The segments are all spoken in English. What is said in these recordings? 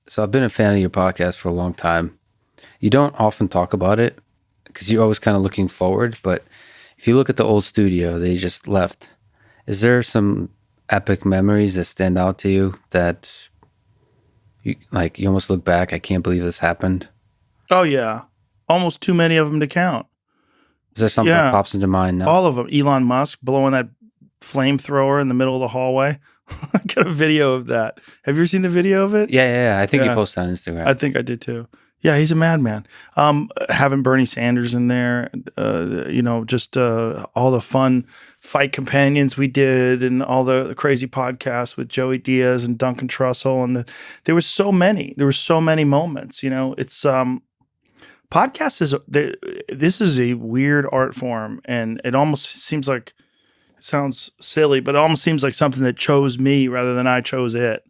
So I've been a fan of your podcast for a long time. You don't often talk about it because you're always kind of looking forward. But if you look at the old studio they just left, is there some epic memories that stand out to you that you almost look back, I can't believe this happened? Oh yeah, almost too many of them to count. Is there something that Yeah, pops into mind now? all of them. Elon Musk blowing that flamethrower in the middle of the hallway. I got a video of that. Have you ever seen the video of it? Yeah. I think you Yeah. posted on Instagram. I think I did too. Yeah, he's a madman. Having Bernie Sanders in there, just all the fun fight companions we did, and all the crazy podcasts with Joey Diaz and Duncan Trussell, and there was so many. There were so many moments. It's podcast is this is a weird art form, and it almost seems like it sounds silly, but it almost seems like something that chose me rather than I chose it.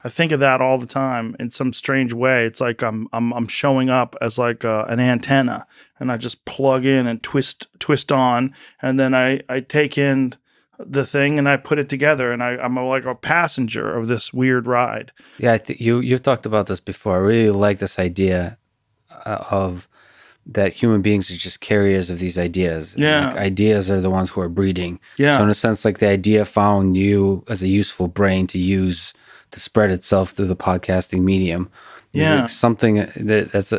I think of that all the time in some strange way. It's like I'm showing up as like an antenna, and I just plug in and twist on, and then I take in the thing and I put it together, and I'm like a passenger of this weird ride. Yeah, I think you've talked about this before. I really like this idea of that human beings are just carriers of these ideas. Yeah. Like, ideas are the ones who are breeding. Yeah. So in a sense, like the idea found you as a useful brain to use to spread itself through the podcasting medium. Yeah. Like something that's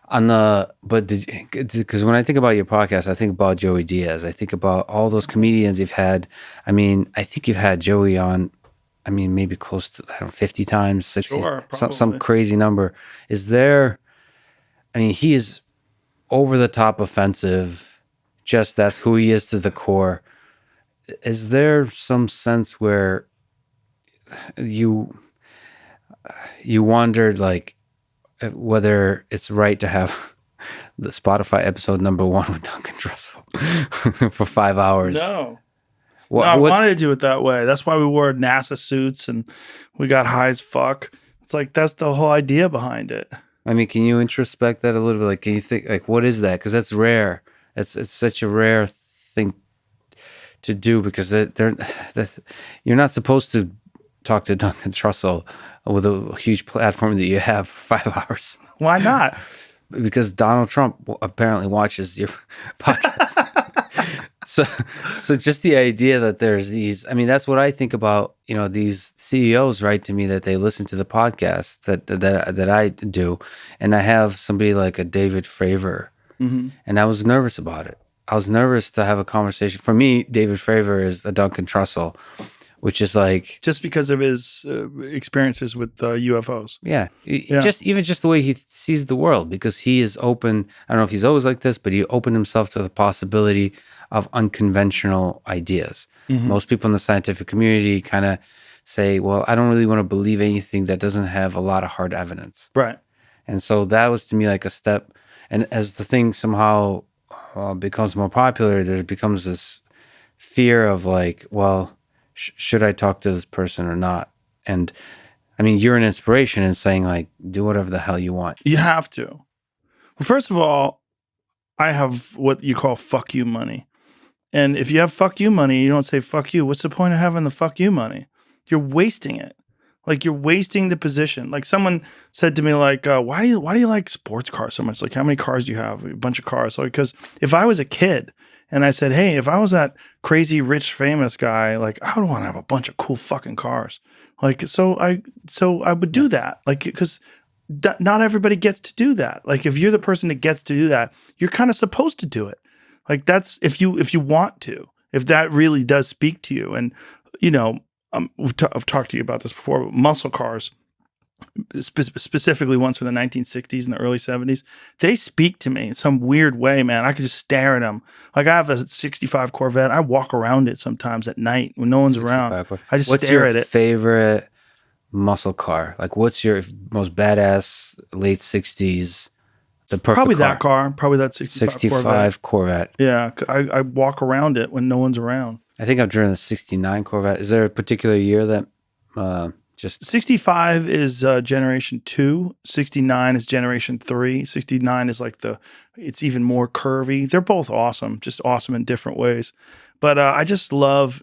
on the, but because when I think about your podcast, I think about Joey Diaz. I think about all those comedians you've had. I mean, I think you've had Joey on, I mean, maybe close to, I don't know, 50 times, 60, Sure, some crazy number. Is there, I mean, he is over the top offensive. Just that's who he is to the core. Is there some sense where you wondered like whether it's right to have the Spotify episode #1 with Duncan Trussell for 5 hours? No. No, I wanted to do it that way. That's why we wore NASA suits and we got high as fuck. It's like that's the whole idea behind it. I mean, can you introspect that a little bit? Like, can you think, like, what is that? Because that's rare. It's such a rare thing to do because you're not supposed to talk to Duncan Trussell with a huge platform that you have for 5 hours. Why not? Because Donald Trump apparently watches your podcast. So just the idea that there's these, I mean, that's what I think about, these CEOs write to me that they listen to the podcast that I do. And I have somebody like a David Fravor, and I was nervous about it. I was nervous to have a conversation. For me, David Fravor is a Duncan Trussell, which is like, just because of his experiences with UFOs. Yeah. Even just the way he sees the world, because he is open. I don't know if he's always like this, but he opened himself to the possibility of unconventional ideas. Most people in the scientific community kind of say, well, I don't really want to believe anything that doesn't have a lot of hard evidence. Right. And so that was to me like a step. And as the thing somehow becomes more popular, there becomes this fear of like, well, should I talk to this person or not? And I mean, you're an inspiration in saying like, do whatever the hell you want. You have to. Well, first of all, I have what you call fuck you money. And if you have fuck you money, you don't say fuck you. What's the point of having the fuck you money? You're wasting it. Like you're wasting the position. Like someone said to me, like, why do you like sports cars so much? Like, how many cars do you have? A bunch of cars. So because if I was a kid and I said, hey, if I was that crazy rich famous guy, like I would want to have a bunch of cool fucking cars. Like so I would do that. Like because not everybody gets to do that. Like if you're the person that gets to do that, you're kind of supposed to do it. Like that's if you want to, if that really does speak to you. And I've talked to you about this before, but muscle cars, specifically ones from the 1960s and the early 70s, they speak to me in some weird way, man. I could just stare at them. Like I have a 65 Corvette. I walk around it sometimes at night when no one's around. I just stare at it. What's your favorite muscle car? Like what's your most badass late 60s? The perfect probably car. That car, probably that 65 Corvette. Yeah, I walk around it when no one's around. I think I've driven a 69 Corvette. Is there a particular year that just... 65 is generation 2. 69 is generation 3. 69 is like it's even more curvy. They're both awesome, just awesome in different ways. But I just love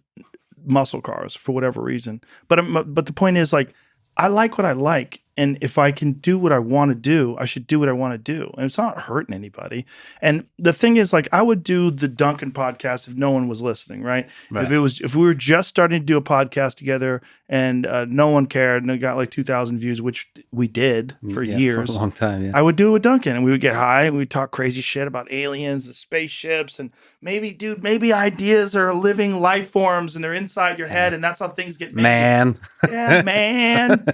muscle cars for whatever reason. But the point is like, I like what I like. And if I can do what I want to do, I should do what I want to do. And it's not hurting anybody. And the thing is, like, I would do the Duncan podcast if no one was listening, right? Right. If we were just starting to do a podcast together and no one cared and it got like 2,000 views, which we did for years. For a long time, yeah. I would do it with Duncan, and we would get high and we would talk crazy shit about aliens and spaceships, and maybe ideas are living life forms and they're inside your head, and that's how things get made. Man. Yeah, man.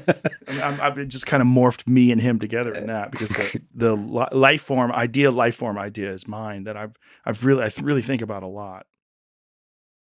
I've just kind of morphed me and him together in that, because the life form idea is mine, that I really think about a lot.